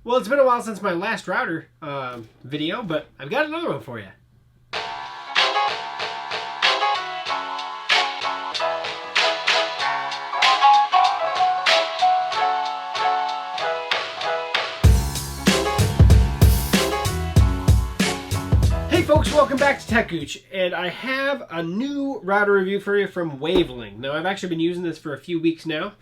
Well, it's been a while since my last router video, but I've got another one for you. Hey folks, welcome back to techgooch, and I have a new router review for you from WAVLINK. Now, I've actually been using this for a few weeks now.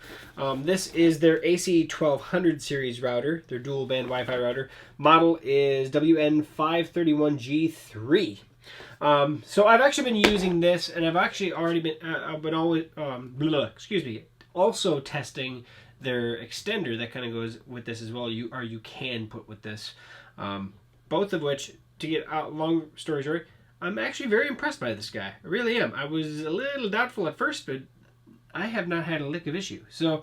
This is their AC1200 series router, their dual band Wi-Fi router. Model is WN531G3. So I've actually been using this, and I've actually already been, also testing their extender that kind of goes with this as well. You can put with this, both of which. To get out, long story short, I'm actually very impressed by this guy. I really am. I was a little doubtful at first, but I have not had a lick of issue. So,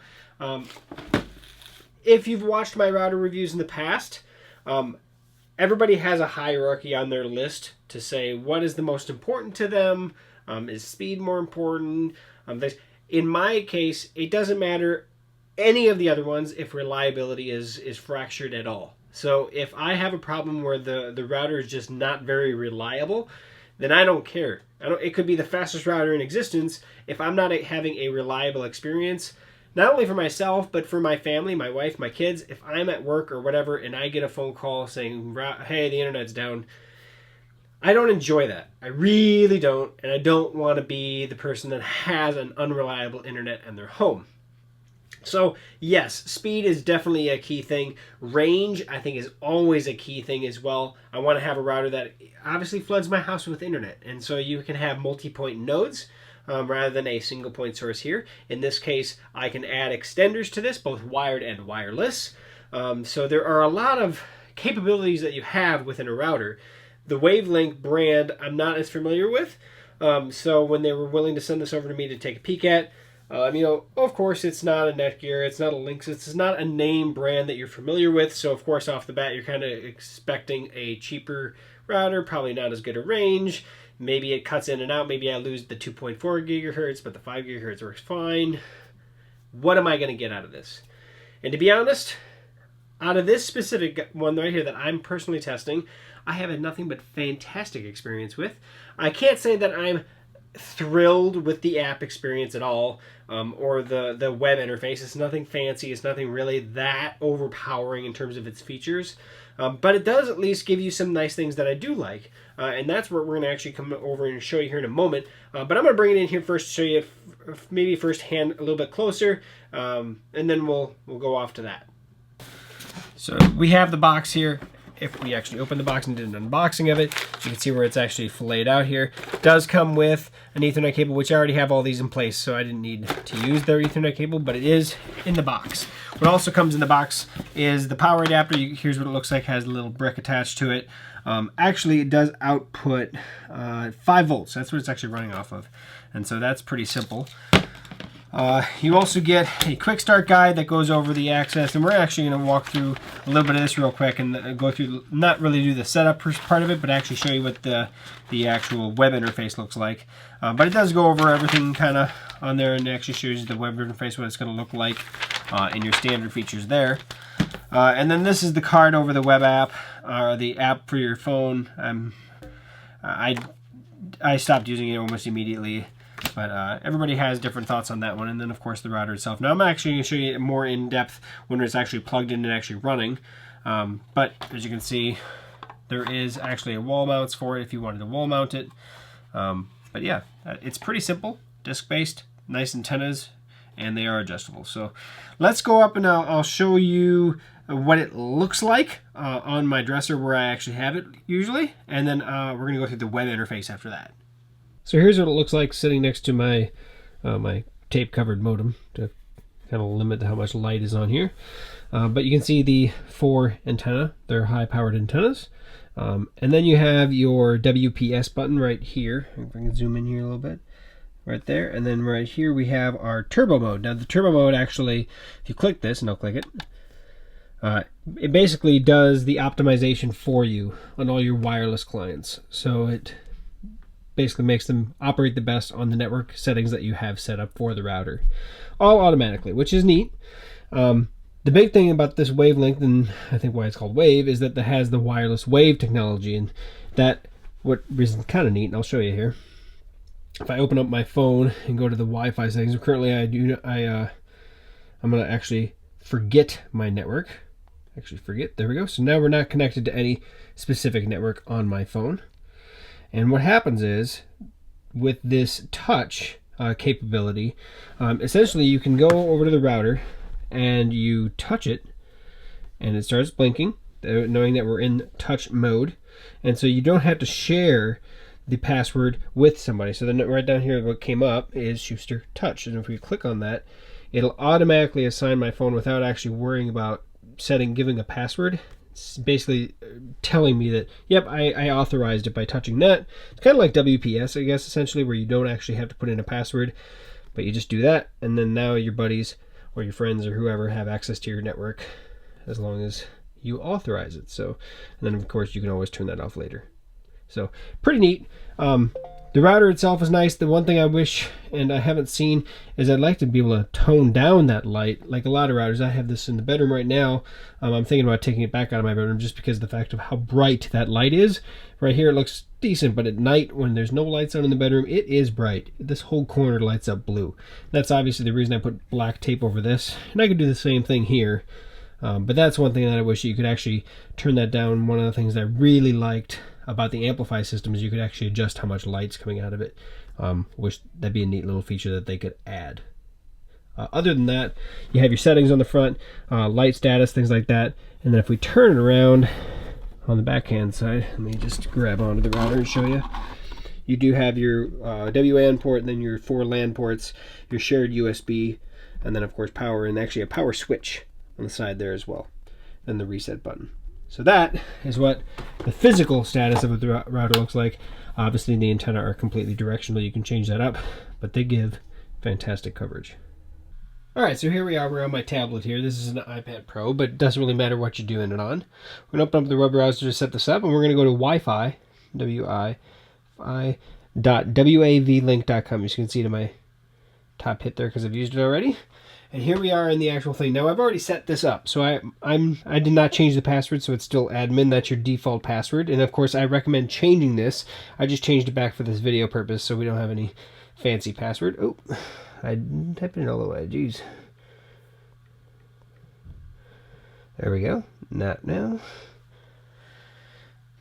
if you've watched my router reviews in the past, everybody has a hierarchy on their list to say what is the most important to them. Is speed more important? In my case, it doesn't matter any of the other ones if reliability is fractured at all. So if I have a problem where the router is just not very reliable, then I don't care. It could be the fastest router in existence. If I'm not having a reliable experience, not only for myself, but for my family, my wife, my kids, if I'm at work or whatever and I get a phone call saying, hey, the internet's down, I don't enjoy that. I really don't, and I don't want to be the person that has an unreliable internet in their home. So yes, speed is definitely a key thing. Range, I think, is always a key thing as well. I want to have a router that obviously floods my house with internet. And so you can have multi-point nodes rather than a single point source here. In this case, I can add extenders to this, both wired and wireless. So there are a lot of capabilities that you have within a router. The WAVLINK brand, I'm not as familiar with. So when they were willing to send this over to me to take a peek at, of course, it's not a Netgear, it's not a Lynx, it's not a name brand that you're familiar with. So, of course, off the bat, you're kind of expecting a cheaper router, probably not as good a range. Maybe it cuts in and out. Maybe I lose the 2.4 gigahertz, but the 5 gigahertz works fine. What am I going to get out of this? And to be honest, out of this specific one right here that I'm personally testing, I have had nothing but fantastic experience with. I can't say that I'm thrilled with the app experience at all, or the web interface. It's nothing fancy. It's nothing really that overpowering in terms of its features, but it does at least give you some nice things that I do like, and that's what we're going to actually come over and show you here in a moment. But I'm going to bring it in here first to show you maybe firsthand a little bit closer, and then we'll go off to that. So we have the box here. If we actually open the box and did an unboxing of it, you can see where it's actually filleted out here. It does come with an Ethernet cable, which I already have all these in place, so I didn't need to use their Ethernet cable, but it is in the box. What also comes in the box is the power adapter. Here's what it looks like. It has a little brick attached to it. Actually, it does output 5 volts. That's what it's actually running off of, and so that's pretty simple. You also get a quick start guide that goes over the access, and we're actually going to walk through a little bit of this real quick and go through, not really do the setup part of it, but actually show you what the actual web interface looks like. But it does go over everything kind of on there, and it actually shows you the web interface, what it's going to look like, and your standard features there. And then this is the card over the web app, or the app for your phone. I stopped using it almost immediately. But everybody has different thoughts on that one. And then, of course, the router itself. Now, I'm actually going to show you more in depth when it's actually plugged in and actually running. But as you can see, there is actually a wall mounts for it if you wanted to wall mount it. But yeah, it's pretty simple, disc-based, nice antennas, and they are adjustable. So let's go up and I'll show you what it looks like on my dresser where I actually have it usually. And then we're going to go through the web interface after that. So here's what it looks like sitting next to my my tape-covered modem to kind of limit how much light is on here. But you can see the 4 antenna. They're high-powered antennas. And then you have your WPS button right here. If I can zoom in here a little bit. Right there. And then right here we have our turbo mode. Now the turbo mode actually, if you click this, and I'll click it, it basically does the optimization for you on all your wireless clients. So it basically makes them operate the best on the network settings that you have set up for the router, all automatically, which is neat. The big thing about this WAVLINK, and I think why it's called Wave, is that it has the wireless wave technology, and that what is kind of neat, and I'll show you here. If I open up my phone and go to the Wi-Fi settings, currently I'm going to actually forget my network. There we go. So now we're not connected to any specific network on my phone. And what happens is, with this touch capability, essentially you can go over to the router and you touch it and it starts blinking, knowing that we're in touch mode. And so you don't have to share the password with somebody. So then right down here, what came up is Schuster Touch. And if we click on that, it'll automatically assign my phone without actually worrying about giving a password. It's basically telling me that, yep, I authorized it by touching that. It's kind of like WPS, I guess, essentially, where you don't actually have to put in a password, but you just do that, and then now your buddies or your friends or whoever have access to your network as long as you authorize it. So, and then of course you can always turn that off later. So pretty neat. The router itself is nice. The one thing I wish, and I haven't seen, is I'd like to be able to tone down that light. Like a lot of routers, I have this in the bedroom right now. I'm thinking about taking it back out of my bedroom just because of the fact of how bright that light is. Right here it looks decent, but at night when there's no lights on in the bedroom, it is bright. This whole corner lights up blue. That's obviously the reason I put black tape over this. And I could do the same thing here. But that's one thing that I wish you could actually turn that down. One of the things that I really liked about the Amplify system is you could actually adjust how much light's coming out of it. Wish that'd be a neat little feature that they could add. Other than that, you have your settings on the front, light status, things like that. And then if we turn it around on the backhand side, let me just grab onto the router and show you. You do have your WAN port, and then your 4 LAN ports, your shared USB, and then of course power, and actually a power switch on the side there as well, and the reset button. So that is what the physical status of the router looks like. Obviously the antenna are completely directional, you can change that up, but they give fantastic coverage. Alright, so here we are, we're on my tablet here. This is an iPad Pro, but it doesn't really matter what you're doing it on. We're going to open up the web browser to set this up, and we're going to go to Wi-Fi, wavlink.com. You can see to my top hit there because I've used it already. And here we are in the actual thing. Now I've already set this up, so I did not change the password, so it's still admin. That's your default password. And of course I recommend changing this. I just changed it back for this video purpose, so we don't have any fancy password. Oh, I typed it all the way. Jeez. There we go. Not now.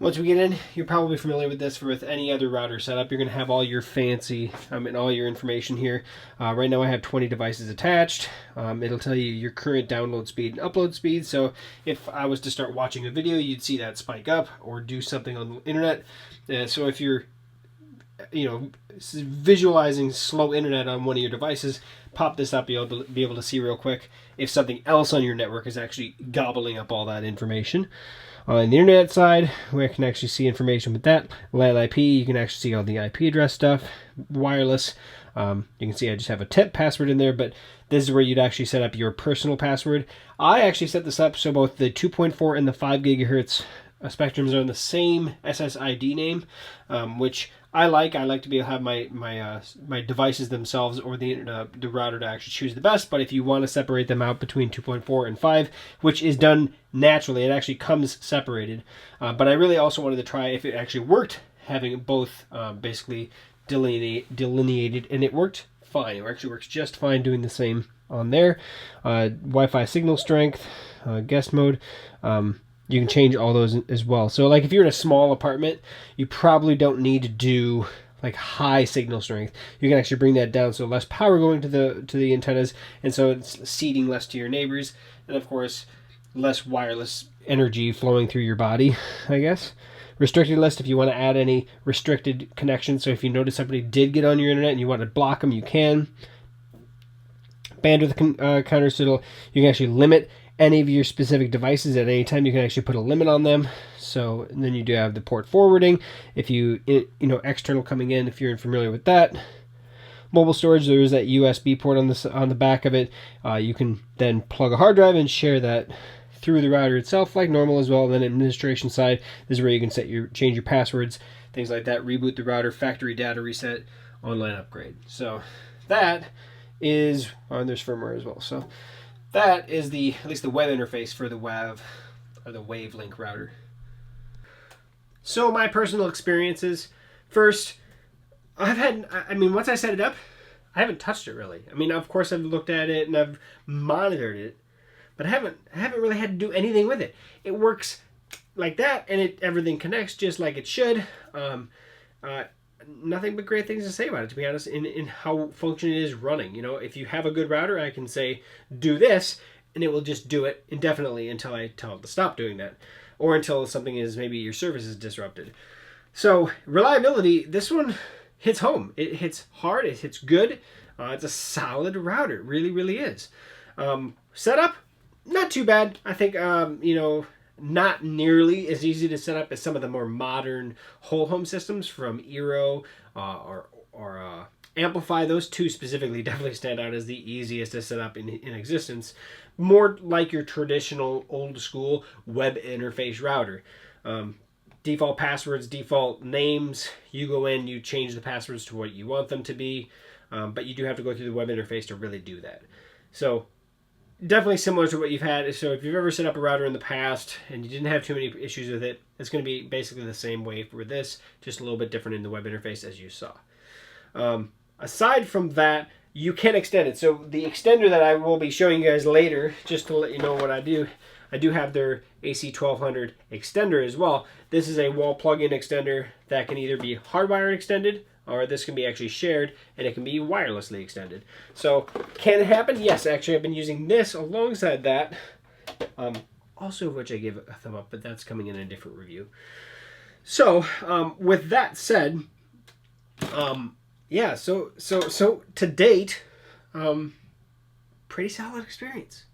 Once we get in, you're probably familiar with this. With any other router setup, you're going to have all your fancy and all your information here. Right now I have 20 devices attached. It'll tell you your current download speed and upload speed. So if I was to start watching a video, you'd see that spike up, or do something on the internet. So if you're visualizing slow internet on one of your devices, pop this up, you'll be able to see real quick if something else on your network is actually gobbling up all that information. On the internet side, we can actually see information with that. LAN IP, you can actually see all the IP address stuff. Wireless, you can see I just have a temp password in there, but this is where you'd actually set up your personal password. I actually set this up so both the 2.4 and the 5 gigahertz spectrums are in the same SSID name, which I like to be able to have my devices themselves, or the router, to actually choose the best. But if you want to separate them out between 2.4 and 5, which is done naturally, it actually comes separated. But I really also wanted to try if it actually worked, having both basically delineated, and it worked fine. It actually works just fine doing the same on there. Wi-Fi signal strength, guest mode. You can change all those as well. So like if you're in a small apartment, you probably don't need to do like high signal strength. You can actually bring that down, so less power going to the antennas, and so it's seeding less to your neighbors, and of course less wireless energy flowing through your body, I guess. Restricted list, if you want to add any restricted connections. So if you notice somebody did get on your internet and you want to block them, you can. Bandwidth counter, so you can actually limit any of your specific devices at any time. You can actually put a limit on them. So, and then you do have the port forwarding. If you external coming in, if you're familiar with that. Mobile storage, there is that USB port on the back of it. You can then plug a hard drive and share that through the router itself like normal as well. And then administration side, this is where you can change your passwords, things like that, reboot the router, factory data reset, online upgrade. So that is, there's firmware as well. So that is at least the web interface for the WAVLINK router. So my personal experiences. First, once I set it up, I haven't touched it really. I mean, of course I've looked at it and I've monitored it, but I haven't really had to do anything with it. It works like that, and everything connects just like it should. Nothing but great things to say about it, to be honest, in how functioning it is running. You know, if you have a good router, I can say, do this, and it will just do it indefinitely until I tell it to stop doing that, or until something is, maybe your service is disrupted. So reliability, this one hits home. It hits hard, it hits good. It's a solid router, it really, really is. Setup, not too bad. I think, you know, not nearly as easy to set up as some of the more modern whole home systems from eero or Amplify. Those two specifically definitely stand out as the easiest to set up in existence. More like your traditional old school web interface router. Default passwords, default names, you go in, you change the passwords to what you want them to be, but you do have to go through the web interface to really do that. So definitely similar to what you've had. So if you've ever set up a router in the past and you didn't have too many issues with it, it's going to be basically the same way for this, just a little bit different in the web interface as you saw. Aside from that, you can extend it. So the extender that I will be showing you guys later, just to let you know what I do have their AC1200 extender as well. This is a wall plug-in extender that can either be hardwired extended, or this can be actually shared, and it can be wirelessly extended. So can it happen? Yes, actually I've been using this alongside that, also of which I gave a thumb up, but that's coming in a different review. So with that said, yeah, so to date, pretty solid experience.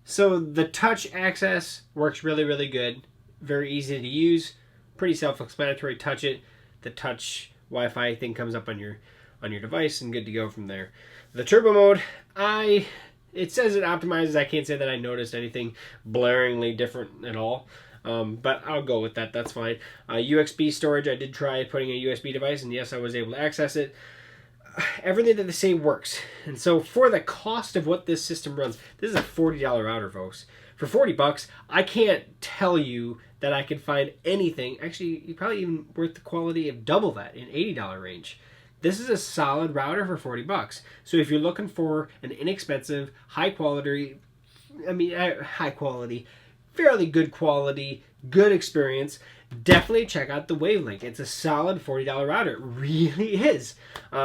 So the touch access works really, really good. Very easy to use, pretty self-explanatory. Touch it, the touch Wi-Fi thing comes up on your device, and good to go from there. The turbo mode, it says it optimizes. I can't say that I noticed anything blaringly different at all, but I'll go with that. That's fine. USB storage, I did try putting a USB device, and yes, I was able to access it. Everything that they say works. And so for the cost of what this system runs, this is a $40 router, folks. For 40 bucks, I can't tell you that I can find anything, actually, you probably even worth the quality of double that in $80 range. This is a solid router for 40 bucks. So if you're looking for an inexpensive, high quality, fairly good quality, good experience, definitely check out the WAVLINK. It's a solid $40 router. It really is.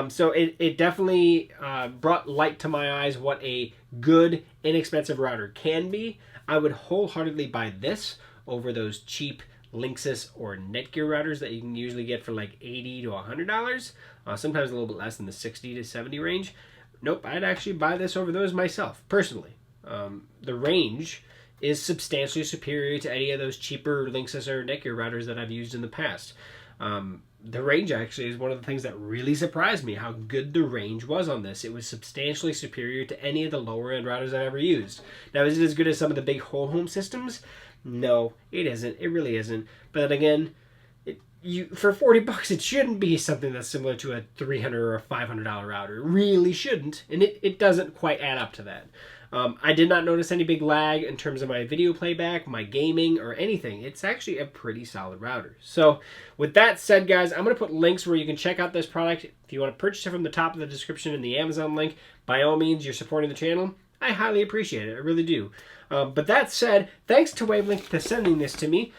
So it definitely brought light to my eyes what a good, inexpensive router can be. I would wholeheartedly buy this over those cheap Linksys or Netgear routers that you can usually get for like $80 to $100. Sometimes a little bit less in the 60 to 70 range. Nope, I'd actually buy this over those myself, personally. The range is substantially superior to any of those cheaper Linksys or Netgear routers that I've used in the past. The range actually is one of the things that really surprised me, how good the range was on this. It was substantially superior to any of the lower end routers I've ever used. Now, is it as good as some of the big whole home systems? No, it isn't. It really isn't. But then again, for 40 bucks, it shouldn't be something that's similar to a $300 or a $500 router. It really shouldn't, and it doesn't quite add up to that. I did not notice any big lag in terms of my video playback, my gaming, or anything. It's actually a pretty solid router. So with that said, guys, I'm going to put links where you can check out this product. If you want to purchase it from the top of the description in the Amazon link, by all means, you're supporting the channel. I highly appreciate it. I really do. But that said, thanks to WAVLINK for sending this to me.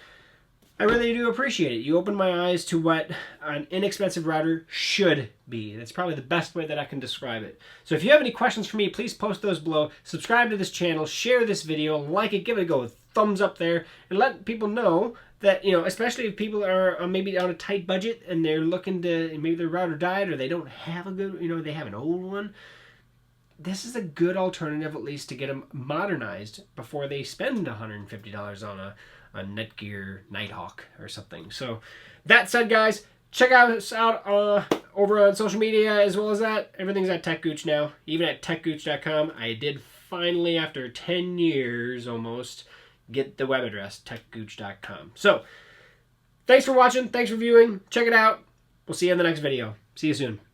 I really do appreciate it. You opened my eyes to what an inexpensive router should be. That's probably the best way that I can describe it. So if you have any questions for me, please post those below. Subscribe to this channel, share this video, like it, give it a go, thumbs up there, and let people know that, you know, especially if people are maybe on a tight budget and they're looking to, maybe their router died or they don't have a good, you know, they have an old one. This is a good alternative, at least, to get them modernized before they spend $150 on a Netgear Nighthawk or something. So that said, guys, check us out over on social media as well as that. Everything's at techgooch now, even at techgooch.com. I did finally, after 10 years almost, get the web address, techgooch.com. So thanks for watching. Thanks for viewing. Check it out. We'll see you in the next video. See you soon.